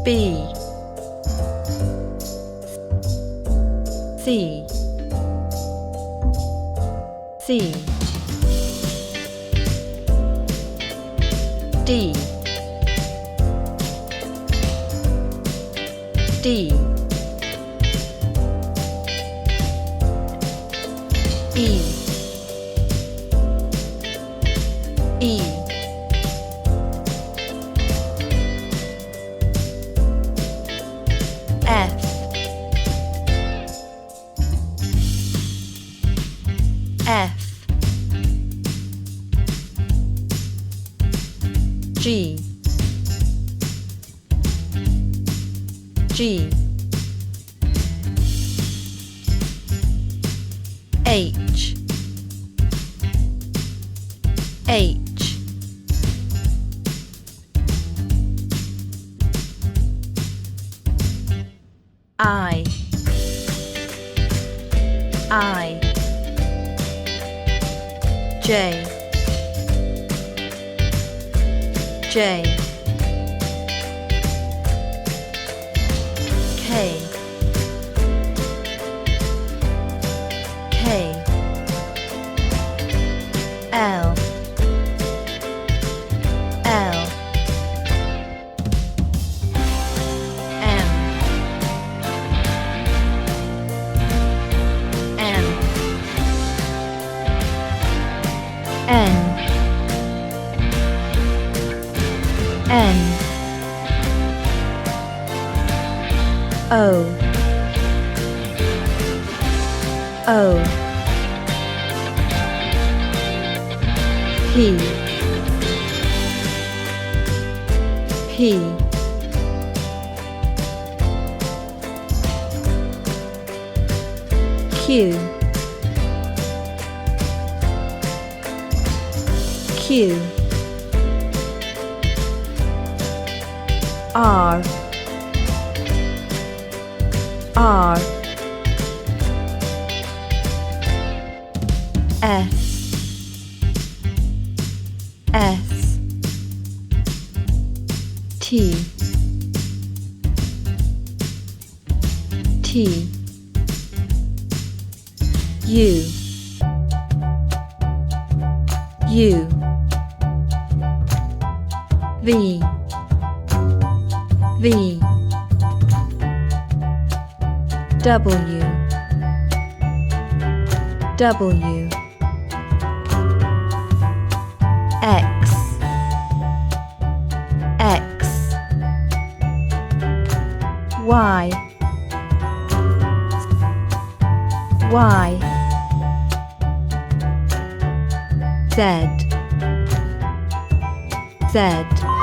B C C D D E E F F G G H H I J J K K L L M M N N O O P P Q Q R R S S T T U U V V W W X X Y Y Z Z